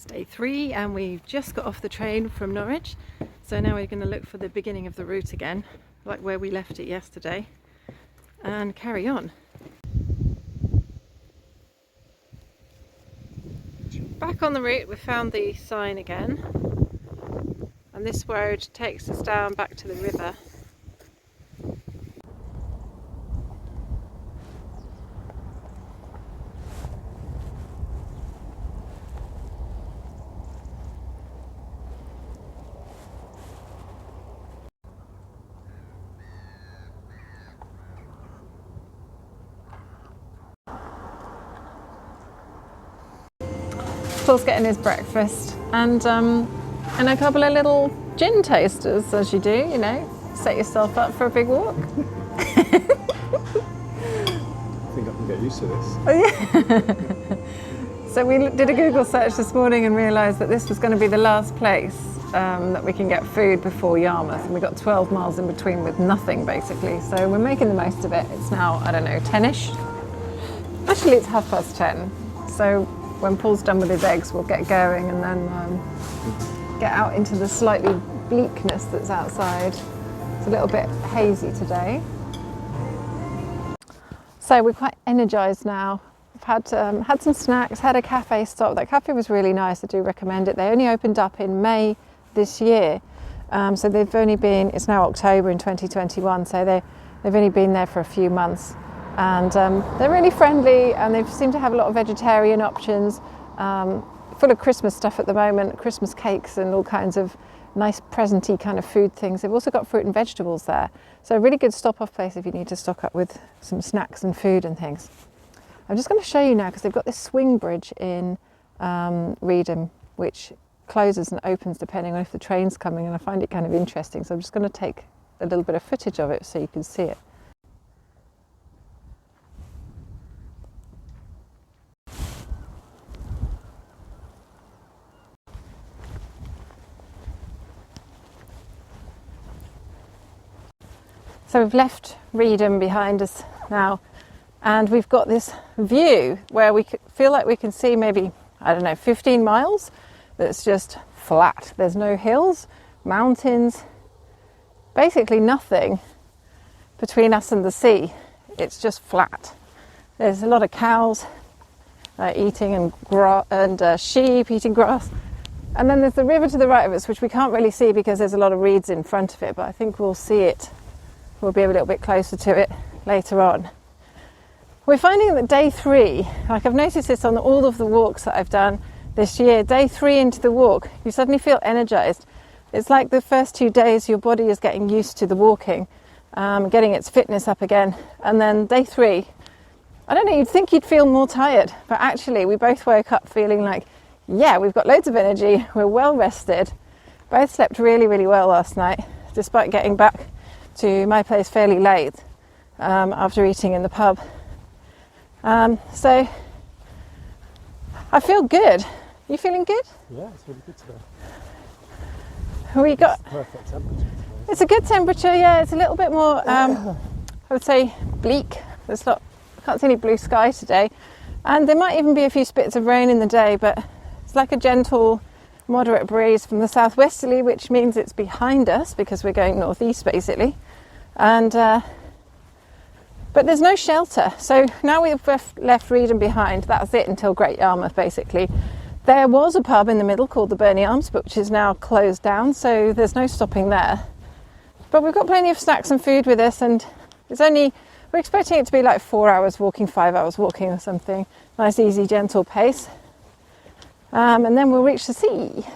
Day 3, and we've just got off the train from Norwich, so now we're going to look for the beginning of the route again, like where we left it yesterday, and carry on. Back on the route, we found the sign again, and this road takes us down back to the river. Paul's getting his breakfast and a couple of little gin tasters, as you do, you know, set yourself up for a big walk. I think I can get used to this. So we did a Google search this morning and realised that this was going to be the last place that we can get food before Yarmouth, and we got 12 miles in between with nothing basically, so we're making the most of it. It's now, I don't know, 10ish? Actually it's 10:30, so when Paul's done with his eggs, we'll get going and then get out into the slightly bleakness that's outside. It's a little bit hazy today. So we're quite energised now. We've had some snacks, had a cafe stop. That cafe was really nice, I do recommend it. They only opened up in May this year. So they've only been, it's now October in 2021, so they've only been there for a few months. And they're really friendly, and they seem to have a lot of vegetarian options, full of Christmas stuff at the moment, Christmas cakes and all kinds of nice presenty kind of food things. They've also got fruit and vegetables there, so a really good stop-off place if you need to stock up with some snacks and food and things. I'm just going to show you now, because they've got this swing bridge in Reedham, which closes and opens depending on if the train's coming, and I find it kind of interesting, so I'm just going to take a little bit of footage of it so you can see it. So we've left Reedham behind us now, and we've got this view where we feel like we can see maybe, I don't know, 15 miles that's just flat. There's no hills, mountains, basically nothing between us and the sea. It's just flat. There's a lot of cows eating and sheep eating grass. And then there's the river to the right of us, which we can't really see because there's a lot of reeds in front of it, but I think we'll see it. We'll be a little bit closer to it later on. We're finding that day 3, like I've noticed this on all of the walks that I've done this year, day 3 into the walk, you suddenly feel energised. It's like the first 2 days your body is getting used to the walking, getting its fitness up again. And then day 3, I don't know, you'd think you'd feel more tired, but actually we both woke up feeling like, yeah, we've got loads of energy, we're well rested. Both slept really, really well last night, despite getting back to my place fairly late after eating in the pub. So I feel good. You feeling good? Yeah, it's really good today. We got Perfect temperature. It's a good temperature, yeah. It's a little bit more, I would say, bleak. I can't see any blue sky today, and there might even be a few spits of rain in the day, but it's like a gentle, moderate breeze from the southwesterly, which means it's behind us because we're going northeast basically. And but there's no shelter, so now we've left Reedham behind. That's it until Great Yarmouth basically. There was a pub in the middle called the Bennie Mill, which is now closed down, so there's no stopping there. But we've got plenty of snacks and food with us, and we're expecting it to be like 4 hours walking, 5 hours walking or something. Nice, easy, gentle pace. And then we'll reach the sea.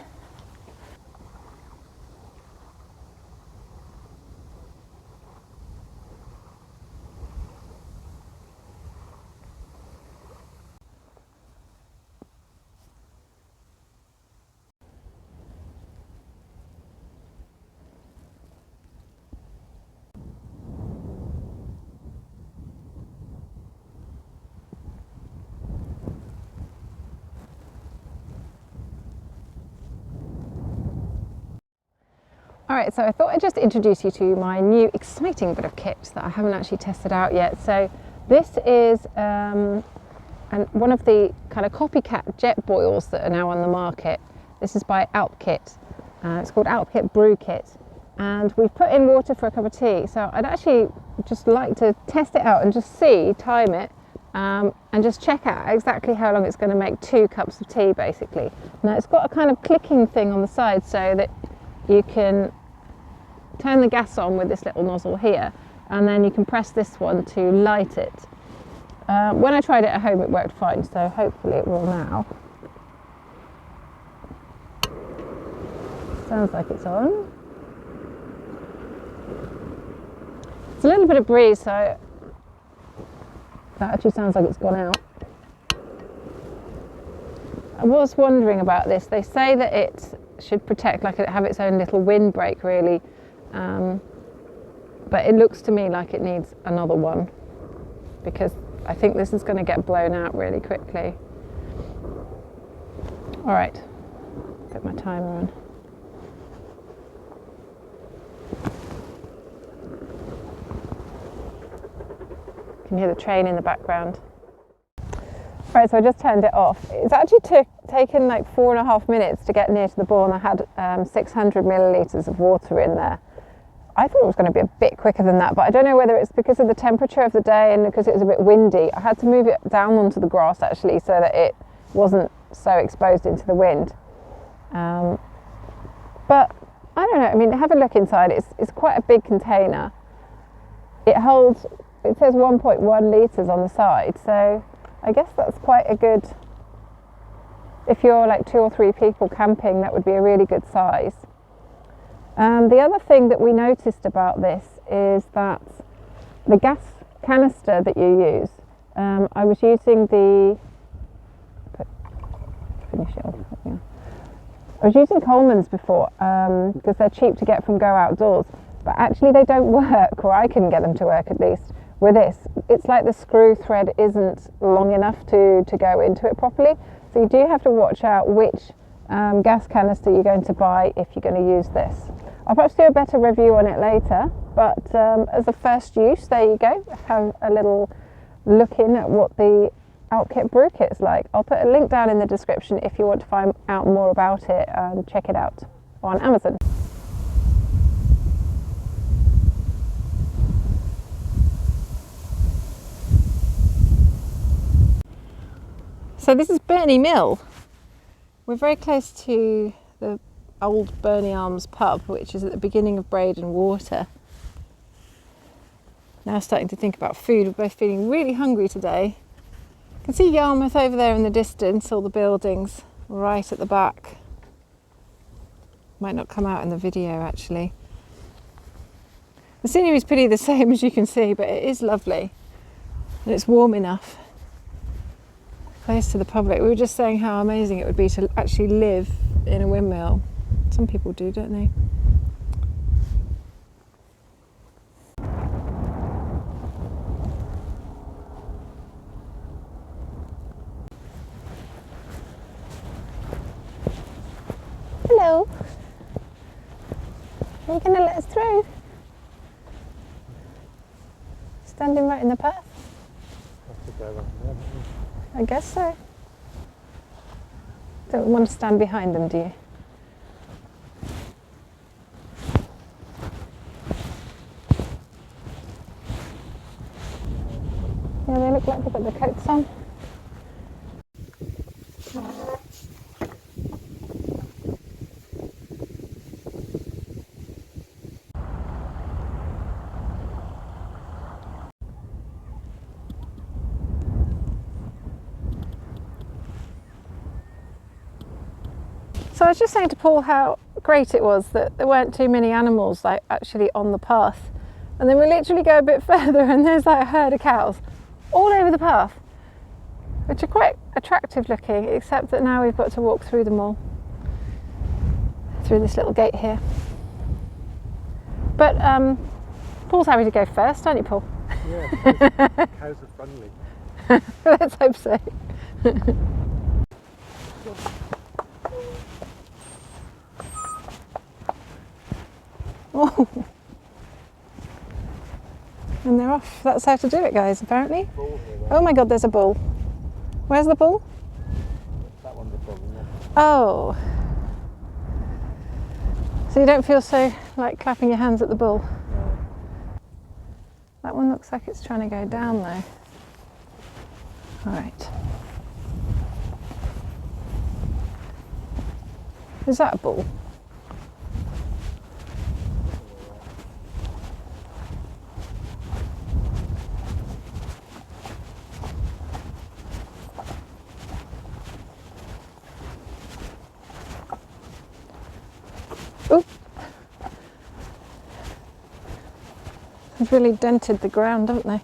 Alright, so I thought I'd just introduce you to my new exciting bit of kit that I haven't actually tested out yet. So this is one of the kind of copycat Jetboils that are now on the market. This is by Alpkit. It's called Alpkit Brew Kit. And we've put in water for a cup of tea. So I'd actually just like to test it out and just see, time it, and just check out exactly how long it's going to make 2 cups of tea basically. Now it's got a kind of clicking thing on the side so that you can turn the gas on with this little nozzle here, and then you can press this one to light it. When I tried it at home it worked fine, so hopefully it will now. Sounds like it's on. It's a little bit of breeze, so that actually sounds like it's gone out. I was wondering about this. They say that it should protect, like have its own little windbreak really, but it looks to me like it needs another one because I think this is going to get blown out really quickly. All right, put my timer on. You can hear the train in the background. Right, so I just turned it off. It's actually taken like 4.5 minutes to get near to the boil, and I had 600 millilitres of water in there. I thought it was going to be a bit quicker than that, but I don't know whether it's because of the temperature of the day and because it was a bit windy. I had to move it down onto the grass actually so that it wasn't so exposed into the wind. But I don't know, I mean, have a look inside. It's quite a big container. It holds, it says 1.1 litres on the side, so I guess that's quite a good, if you're like 2 or 3 people camping, that would be a really good size. The other thing that we noticed about this is that the gas canister that you use, I was using I was using Coleman's before because they're cheap to get from Go Outdoors, but actually they don't work, or I couldn't get them to work at least. With this, it's like the screw thread isn't long enough to go into it properly, so you do have to watch out which gas canister you're going to buy if you're going to use this. I'll perhaps do a better review on it later, but as a first use, there you go. Have a little look in at what the Alpkit Brew Kit is like. I'll put a link down in the description if you want to find out more about it and check it out on Amazon. So this is Bennie Mill. We're very close to the old Burney Arms pub, which is at the beginning of Braden Water. Now starting to think about food. We're both feeling really hungry today. You can see Yarmouth over there in the distance, all the buildings right at the back. Might not come out in the video actually. The scenery is pretty the same as you can see, but it is lovely and it's warm enough. Close to the public. We were just saying how amazing it would be to actually live in a windmill. Some people do, don't they? Hello. Are you going to let us through? Standing right in the path? Have to go around there, don't we? I guess so. Don't want to stand behind them, do you? Yeah, they look like they've got their coats on. So I was just saying to Paul how great it was that there weren't too many animals like actually on the path, and then we literally go a bit further and there's like a herd of cows all over the path, which are quite attractive looking, except that now we've got to walk through them all through this little gate here. But Paul's happy to go first, aren't you, Paul? Yeah, cows are friendly. Let's hope so. Oh. And they're off. That's how to do it, guys, apparently. Oh my god, there's a bull. Where's the bull? Oh. So you don't feel so like clapping your hands at the bull? That one looks like it's trying to go down though. All right. Is that a bull? Oop. They've really dented the ground, haven't they?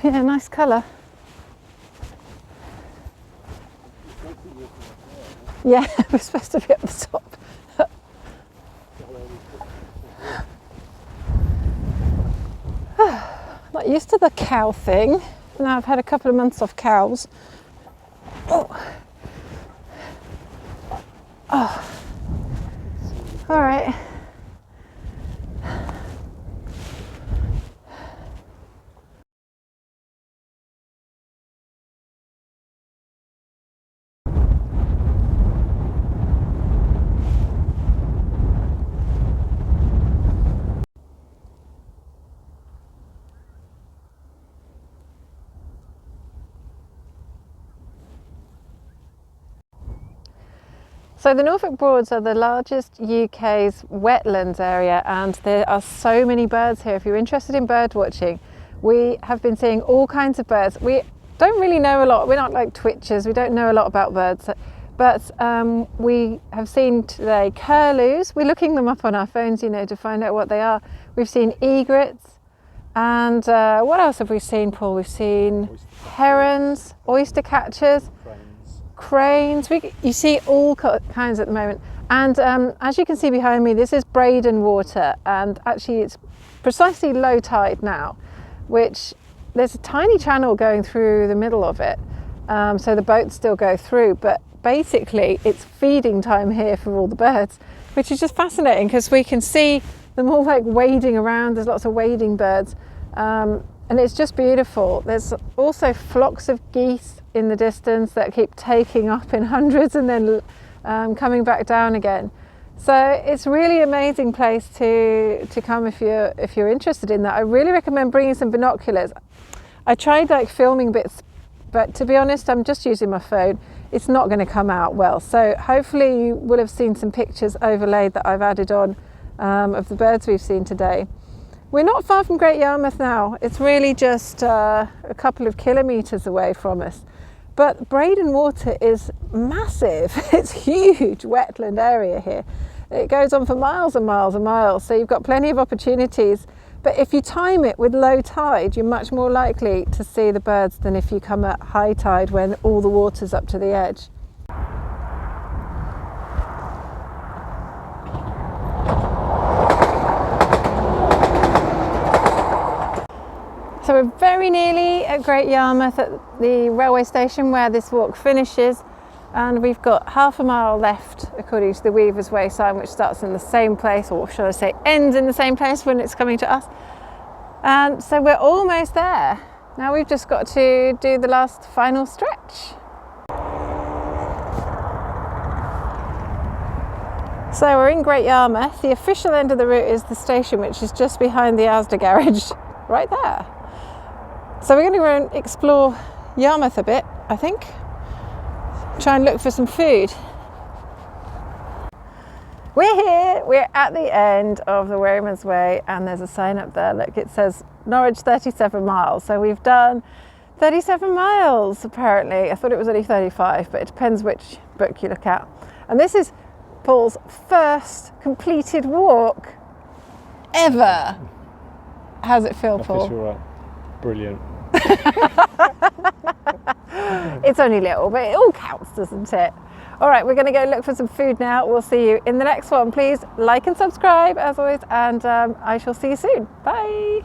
Yeah, nice colour. Yeah, we're supposed to be at the top. Not used to the cow thing. Now I've had a couple of months off cows. Oh. Oh. All right. So the Norfolk Broads are the largest UK's wetlands area, and there are so many birds here. If you're interested in bird watching, we have been seeing all kinds of birds. We don't really know a lot. We're not like twitchers. We don't know a lot about birds, but we have seen today curlews. We're looking them up on our phones, you know, to find out what they are. We've seen egrets, and what else have we seen, Paul? We've seen herons, oyster catchers, cranes. You see all kinds at the moment, and as you can see behind me, this is Reedham water, and actually it's precisely low tide now, which there's a tiny channel going through the middle of it, so the boats still go through, but basically it's feeding time here for all the birds, which is just fascinating because we can see them all like wading around. There's lots of wading birds, and it's just beautiful. There's also flocks of geese in the distance that keep taking up in hundreds and then coming back down again. So it's really amazing place to come if you're interested in that. I really recommend bringing some binoculars. I tried like filming bits, but to be honest, I'm just using my phone. It's not going to come out well. So hopefully you will have seen some pictures overlaid that I've added on of the birds we've seen today. We're not far from Great Yarmouth now. It's really just a couple of kilometres away from us. But Reedham water is massive. It's huge wetland area here. It goes on for miles and miles and miles, so you've got plenty of opportunities. But if you time it with low tide, you're much more likely to see the birds than if you come at high tide when all the water's up to the edge. So we're very nearly at Great Yarmouth at the railway station where this walk finishes, and we've got half a mile left according to the Weaver's Way sign, which starts in the same place, or should I say ends in the same place when it's coming to us. And so we're almost there. Now we've just got to do the last final stretch. So we're in Great Yarmouth. The official end of the route is the station, which is just behind the Asda garage, right there. So we're going to go and explore Yarmouth a bit, I think. Try and look for some food. We're here, we're at the end of the Wherryman's Way, and there's a sign up there, look, it says Norwich 37 miles. So we've done 37 miles apparently. I thought it was only 35, but it depends which book you look at. And this is Paul's first completed walk ever. How's it feel, Paul? Brilliant. It's only little, but it all counts, doesn't it? All right, we're going to go look for some food now. We'll see you in the next one. Please like and subscribe as always, and I shall see you soon. Bye.